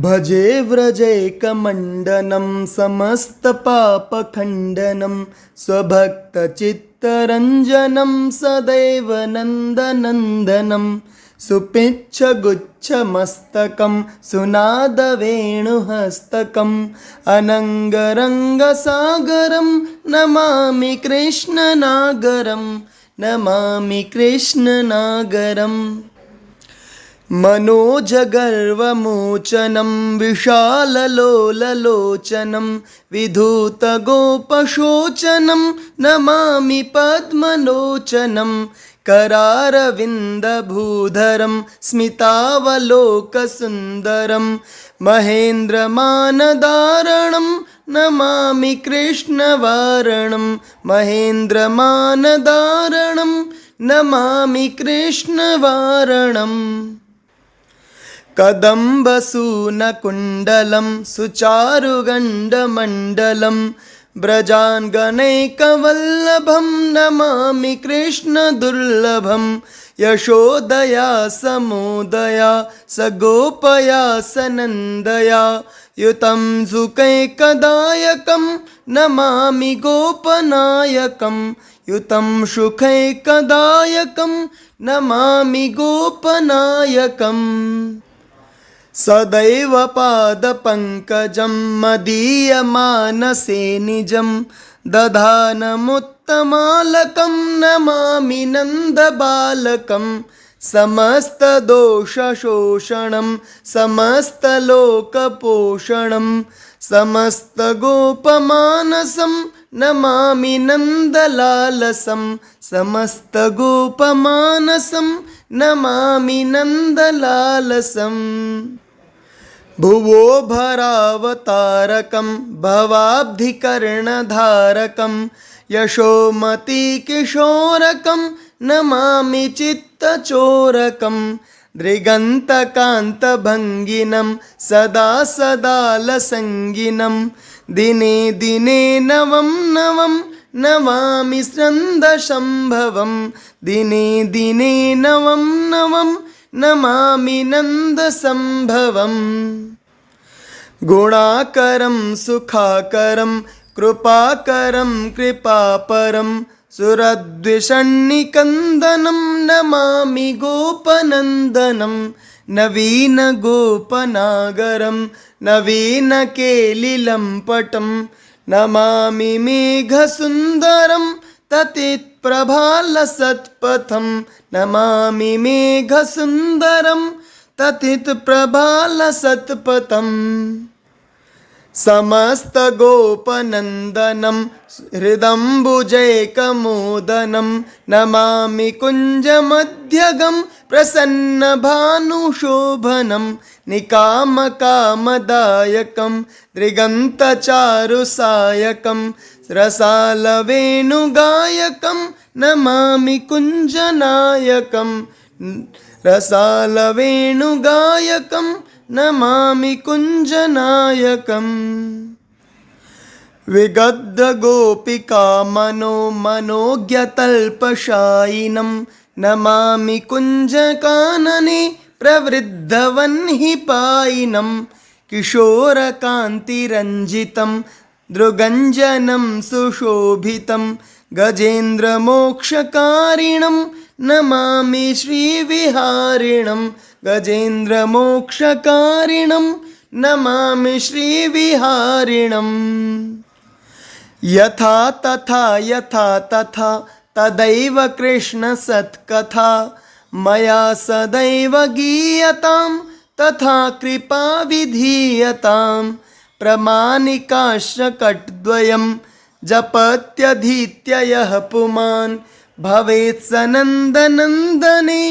भजे व्रजैकमण्डनं समस्तपापखण्डनं स्वभक्तचित्तरञ्जनं सदैव नन्दनन्दनं सुपिच्छगुच्छमस्तकं सुनादवेणुहस्तकम् अनङ्गरङ्गसागरं नमामि कृष्णनागरं नमामि कृष्णनागरम् मनोजगर्वमोचनं विशाललोललोचनं विधूतगोपशोचनं नमामि पद्मलोचनं करारविन्दभूधरं स्मितावलोकसुन्दरं महेन्द्रमानदारणं नमामि कृष्णवारणं महेन्द्रमानदारणं नमामि कृष्णवारणम् कदम्बसूनकुण्डलं सुचारुगण्डमण्डलं व्रजाङ्गनैकवल्लभं नमामि कृष्णदुर्लभं यशोदया समोदया सगोपया सनन्दया युतं सुखैकदायकं नमामि गोपनायकं युतं सुखैकदायकं नमामि गोपनायकम् सदैव पादपङ्कजं मदीयमानसे निजं दधानमुत्तमालकं नमामि नन्दबालकं समस्तदोषशोषणं समस्तलोकपोषणं समस्तगोपमानसं नमामि नन्दलालसं समस्तगोपमानसं नमामि नन्दलालसम् भुवो भरावतारकं भवाब्धिकर्णधारकं यशोमतिकिशोरकं नमामि चित्तचोरकं दृगन्तकान्तभङ्गिनं सदा सदालसङ्गिनं दिने दिने नवं नवं नमामि स्कन्दशम्भवं दिने दिने नवं नवं नमामि नन्दसम्भवम् गुणाकरं सुखाकरं कृपाकरं कृपापरं सुरद्विषण्णिकन्दनं नमामि गोपनन्दनं नवीनगोपनागरं नवीनकेलिलम्पटं नमामि मेघसुन्दरं तथितप्रभालसत्पथं नमामि मेघसुन्दरं तथितप्रभालसत्पथम् समस्तगोपनन्दनं हृदम्बुजैकमोदनं नमामि कुञ्जमध्यगं प्रसन्नभानुशोभनं निकामकामदायकं दृगन्तचारुसायकं रसालवेणुगायकं नमामि कुञ्जनायकं रसालवेणुगायकं नमामि कुञ्जनायकम् विगद्गोपिका मनोज्ञतल्पशायिनं नमामि कुञ्जकानने प्रवृद्धवह्निपायिनं किशोरकान्तिरञ्जितं दृगञ्जनं सुशोभितं गजेन्द्रमोक्षकारिणं नमामि श्रीविहारिणं गजेन्द्रमोक्षकारिणं नमामि श्रीविहारिणम् यथा तथा यथा तथा तदैव कृष्णसत्कथा मया सदैव गीयतां तथा कृपा विधीयतां प्रमाणिकाश्चकट्द्वयं जपत्यधीत्य यः पुमान् भवेत् स नन्दनन्दने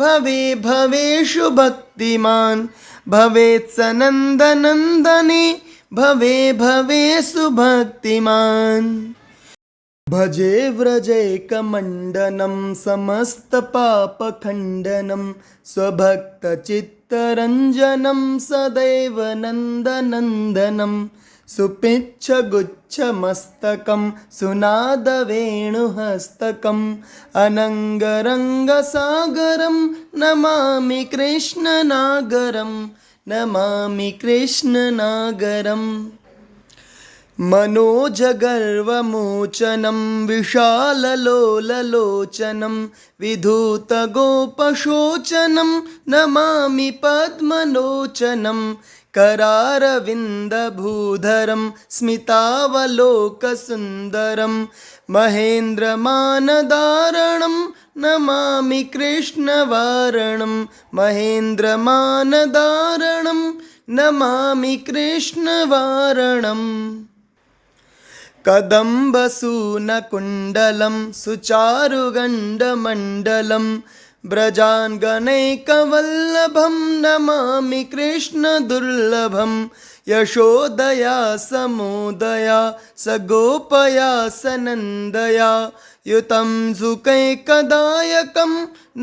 भवे भवेषु भक्तिमान् भवेत् स नन्दनन्दने भवे भवेषु भक्तिमान् भजे व्रजैकमण्डनं समस्तपापखण्डनं स्वभक्तचित्तरञ्जनं सदैव नन्दनन्दनं सुपिच्छगुच्छमस्तकं सुनादवेणुहस्तकम् अनङ्गरङ्गसागरं नमामि कृष्णनागरं नमामि कृष्णनागरम् मनोजगर्वमोचनं विशाललोललोचनं विधूतगोपशोचनं नमामि पद्मलोचनं करारविन्दभूधरं स्मितावलोकसुन्दरं महेन्द्रमानदारणं नमामि कृष्णवारणं महेन्द्रमानदारणं नमामि कृष्णवारणम् कदम्बसूनकुण्डलं सुचारुगण्डमण्डलं व्रजाङ्गनैकवल्लभं नमामि कृष्णदुर्लभं यशोदया समोदया सगोपया सनन्दया युतं सुखैकदायकं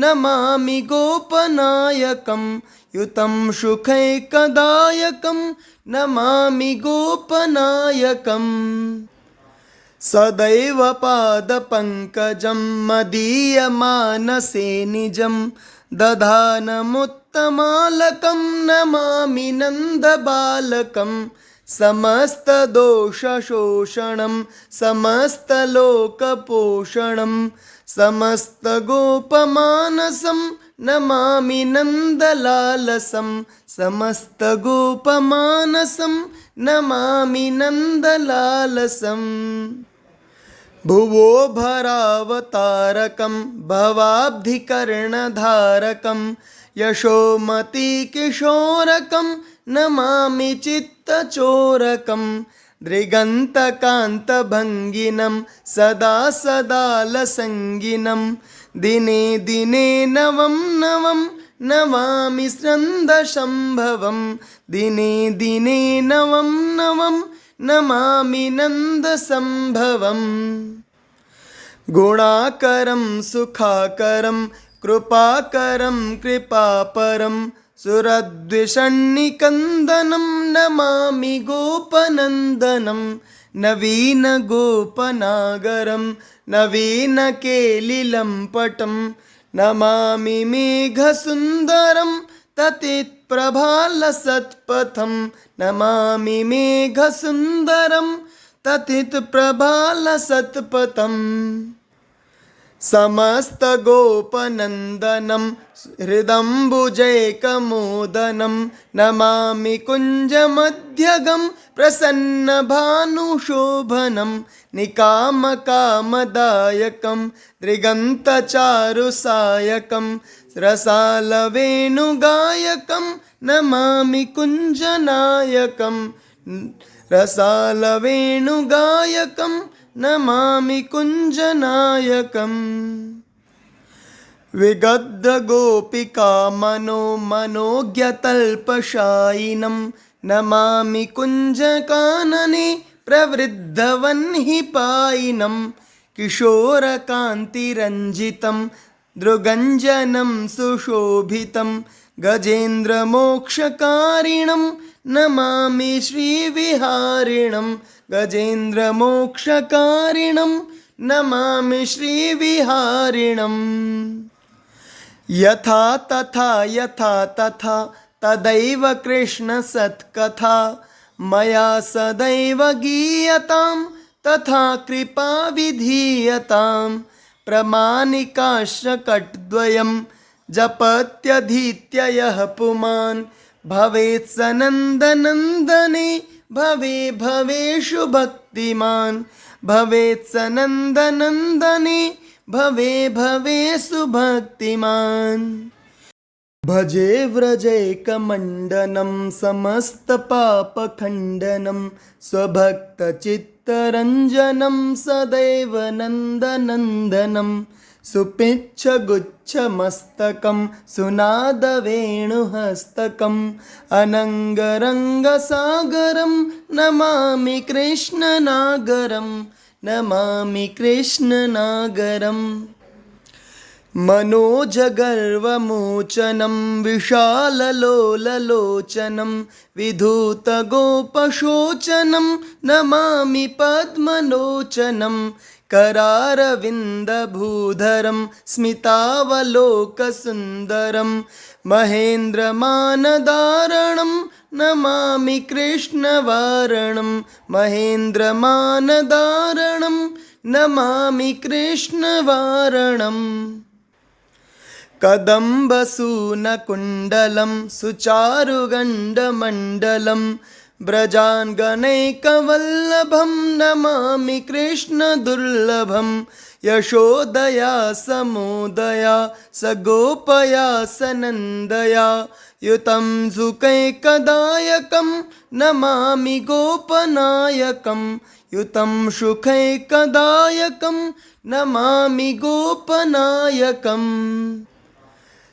नमामि गोपनायकं युतं सुखैकदायकं नमामि गोपनायकम् सदैव पादपङ्कजं मदीयमानसे निजं दधानमुत्तमालकं नमामि नन्दबालकं समस्तदोषशोषणं समस्तलोकपोषणं समस्तगोपमानसं नमामि नन्दलालसं समस्तगोपमानसं नमामि नन्दलालसम् भुवो भरावतारकं भवाब्धिकर्णधारकं यशोमतिकिशोरकं नमामि चित्तचोरकं दृगन्तकान्तभङ्गिनं सदा सदालसङ्गिनं दिने दिने नवं नवं नमामि स्कन्दशम्भवं दिने दिने नवं नवं नमामि नन्दसम्भवम् गुणाकरं सुखाकरं कृपाकरं कृपापरं सुरद्विषण्णिकन्दनं नमामि गोपनन्दनं नवीनगोपनागरं नवीनकेलिलम्पटं नमामि मेघसुन्दरं तथितप्रभालसत्पथं नमामि मेघसुन्दरं तथितप्रभालसत्पथम् समस्तगोपनन्दनं हृदम्बुजैकमोदनं नमामि कुञ्जमध्यगं प्रसन्नभानुशोभनं निकामकामदायकं दृगन्तचारुसायकं रसालवेणुगायकं नमामि कुञ्जनायकं रसालवेणुगायकं नमामि कुञ्जनायकम् विगद्गोपिका मनोज्ञतल्पशायिनं नमामि कुञ्जकानने प्रवृद्धवह्निपायिनं किशोरकान्तिरञ्जितं दृगञ्जनं सुशोभितं गजेन्द्रमोक्षकारिणं नमामि श्रीविहारिणं गजेन्द्रमोक्षकारिणं नमामि श्रीविहारिणम् यथा तथा तदैव कृष्णसत्कथा मया सदैव गीयतां तथा कृपा विधीयतां प्रमाणिकाश्रकट्द्वयं जपत्यधीत्य यः पुमान् भवेत् स नन्दनन्दने भवे भवेषु भक्तिमान् भवेत् स नन्दनन्दने भवे भवेषु भक्तिमान् भजे व्रजैकमण्डनं समस्तपापखण्डनं स्वभक्तचित्तरञ्जनं सदैव नन्दनन्दनं सुपिच्छगुच्छमस्तकं सुनादवेणुहस्तकम् अनङ्गरङ्गसागरं नमामि कृष्णनागरं नमामि कृष्णनागरम् मनोजगर्वमोचनं विशाललोललोचनं विधूतगोपशोचनं नमामि पद्मलोचनं करारविन्दभूधरं स्मितावलोकसुन्दरं महेन्द्रमानदारणं नमामि कृष्णवारणं महेन्द्रमानदारणं नमामि कृष्णवारणम् कदम्बसूनकुण्डलं सुचारुगण्डमण्डलं व्रजाङ्गनैकवल्लभं नमामि कृष्णदुर्लभं यशोदया समोदया सगोपया सनन्दया युतं सुखैकदायकं नमामि गोपनायकं युतं सुखैकदायकं नमामि गोपनायकम्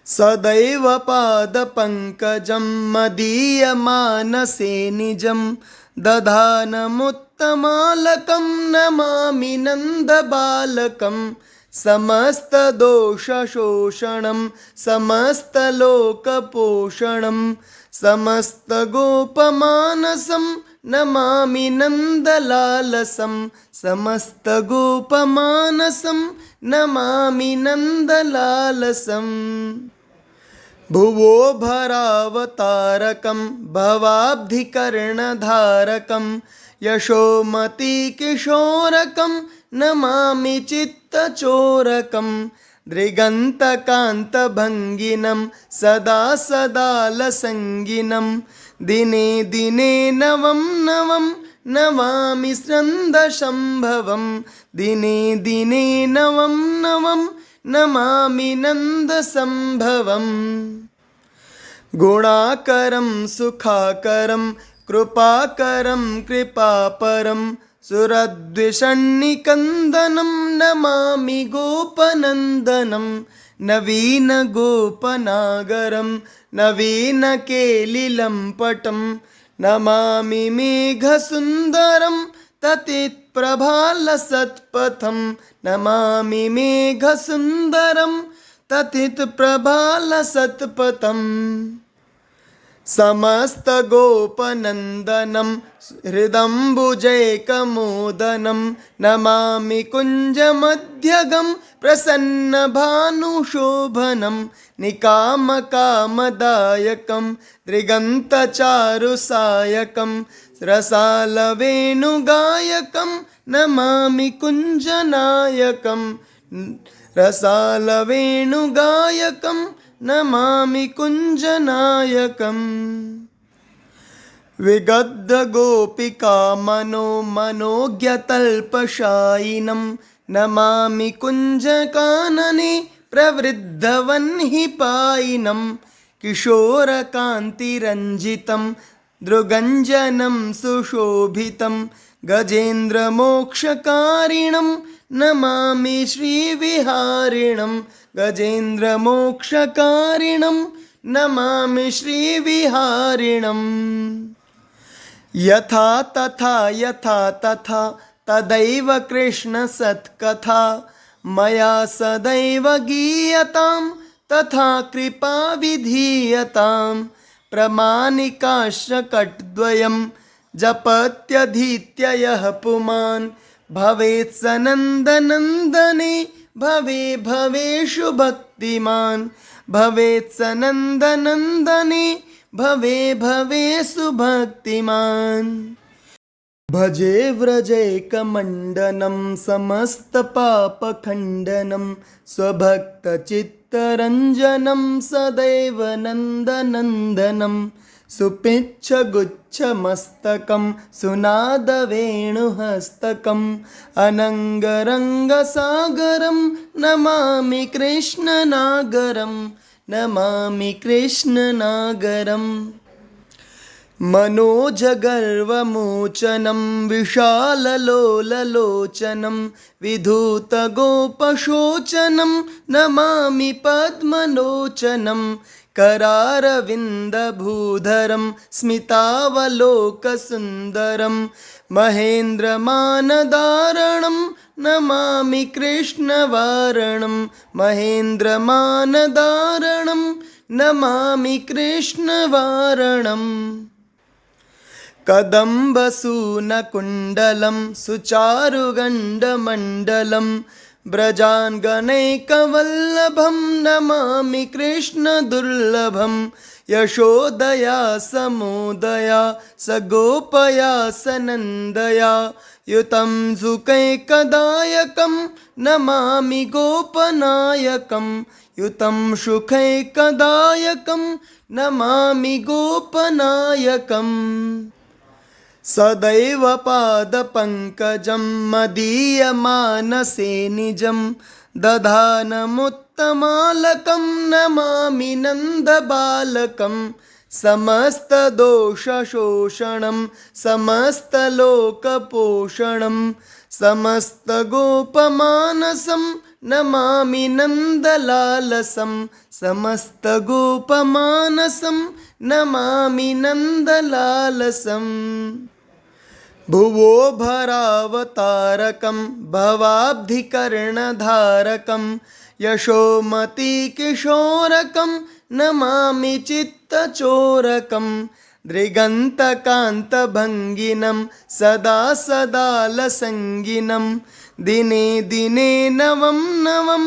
सदैव पादपङ्कजं मदीयमानसे निजं दधानमुत्तमालकं नमामि नन्दबालकं समस्तदोषशोषणं समस्तलोकपोषणं समस्तगोपमानसं नमामि नन्दलालसं समस्तगोपमानसं नमामि नन्दलालसम् भुवो भरावतारकं भवाब्धिकर्णधारकं यशोमतीकिशोरकं नमामि चित्तचोरकं दृगन्तकान्तभङ्गिनं सदा सदालसङ्गिनं दिने दिने नवं नवं नमामि स्कन्दशम्भवं दिने दिने नवं नवं नमामि नन्दसम्भवम् गुणाकरं सुखाकरं कृपाकरं कृपापरं सुरद्विषन्निकन्दनं नमामि गोपनन्दनं नवीनगोपनागरं नवीनकेलिलम्पटं नमामि मेघसुन्दरं तथितप्रभालसत्पथं नमामि मेघसुन्दरं तथितप्रभालसत्पथम् समस्तगोपनन्दनं हृदम्बुजैकमोदनं नमामि कुञ्जमध्यगं प्रसन्नभानुशोभनं निकामकामदायकं दृगन्तचारुसायकं रसालवेणुगायकं नमामि कुञ्जनायकं रसालवेणुगायकं नमामि कुञ्जनायकम् विगद्धगोपिकामनो मनोज्ञतल्पशायिनं नमामि कुञ्जकानने प्रवृद्धवह्निपायिनं किशोरकान्तिरञ्जितं दृगञ्जनं सुशोभितं गजेन्द्रमोक्षकारिणं नमामि श्रीविहारिणं गजेन्द्रमोक्षकारिणं नमामि श्रीविहारिणम् यथा तथा तदैव कृष्णसत्कथा मया सदैव गीयतां तथा कृपा विधीयतां प्रमाणिकाश्चकट्द्वयं जपत्यधीत्य यः पुमान् भवेत् स नन्दनन्दने भवे भवेषु भक्तिमान् भवेत् स नन्दनन्दने भवे भवेषु भक्तिमान् भजे व्रजैकमण्डनं समस्तपापखण्डनं स्वभक्तचित्तरञ्जनं सदैव नन्दनन्दनं सुपिच्छगुच्छमस्तकं सुनादवेणुहस्तकम् अनङ्गरङ्गसागरं नमामि कृष्णनागरं नमामि कृष्णनागरम् मनोजगर्वमोचनं विशाललोललोचनं विधूतगोपशोचनं नमामि पद्मलोचनं करारविन्दभूधरं स्मितावलोकसुन्दरं महेन्द्रमानदारणं नमामि कृष्णवारणं महेन्द्रमानदारणं नमामि कृष्णवारणम् कदम्बसूनकुण्डलं सुचारुगण्डमण्डलं व्रजाङ्गनैकवल्लभं नमामि कृष्णदुर्लभं यशोदया समोदया सगोपया सनन्दया युतं सुखैकदायकं नमामि गोपनायकं युतं सुखैकदायकं नमामि गोपनायकम् सदैव पादपङ्कजं मदीयमानसे निजं दधानमुत्तमालकं नमामि नन्दबालकं समस्तदोषशोषणं समस्तलोकपोषणं समस्तगोपमानसं नमामि नन्दलालसं समस्तगोपमानसं नमामि नन्दलालसम् भुवो भरावतारकं भवाब्धिकर्णधारकं यशोमतिकिशोरकं नमामि चित्तचोरकं दृगन्तकान्तभङ्गिनं सदा सदालसङ्गिनं दिने दिने नवं नवं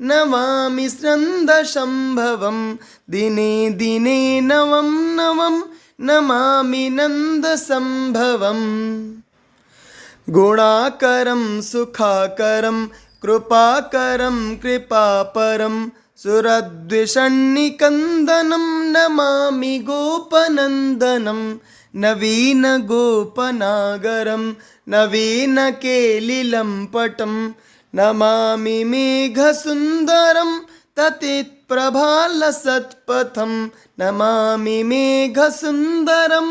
नमामि स्कन्दशम्भवं दिने दिने नवं नवं नमामि नन्दसम्भवम् गुणाकरं सुखाकरं कृपाकरं कृपापरं सुरद्विषण्णिकन्दनं नमामि गोपनन्दनं नवीनगोपनागरं नवीनकेलिलम्पटं नमामि मेघसुन्दरं तथितप्रभालसत्पथं नमामि मेघसुन्दरं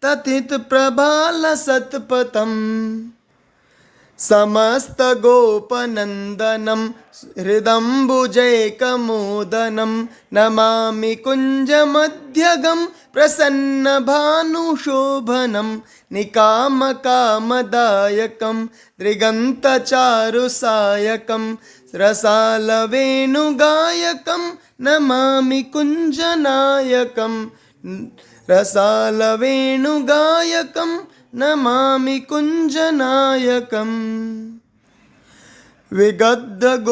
तथितप्रभालसत्पथम् समस्तगोपनन्दनं हृदम्बुजैकमोदनं नमामि कुञ्जमध्यगं प्रसन्नभानुशोभनं निकामकामदायकं दृगन्तचारुसायकं रसालवेणुगायकं नमामि कुञ्जनायकं रसालवेणुगायकं नमामि कुञ्जनायकम् विगद्धगोपिकामनो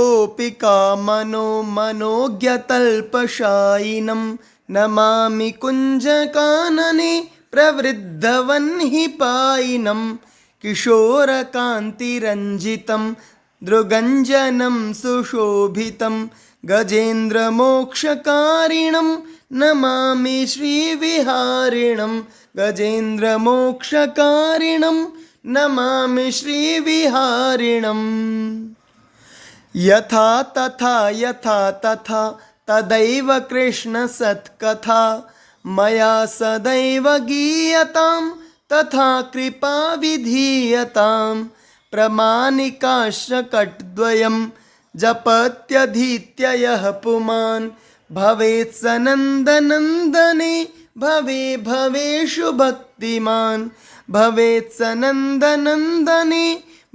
मनोज्ञतल्पशायिनं नमामि कुञ्जकानने प्रवृद्धवह्निपायिनं किशोरकान्तिरञ्जितं दृगञ्जनं सुशोभितं गजेन्द्रमोक्षकारिणं नमामि श्रीविहारिणं गजेन्द्रमोक्षकारिणं नमामि श्रीविहारिणम् यथा तथा यथा तथा तदैव कृष्णसत्कथा मया सदैव गीयतां तथा कृपा विधीयतां प्रमाणिकाश्चकट्द्वयं जपत्यधीत्य यः पुमान् भवेत् स नन्दनन्दने भवे भवेषु भक्तिमान् भवेत् स नन्दनन्दने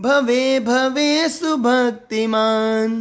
भवे भवेषु भक्तिमान्।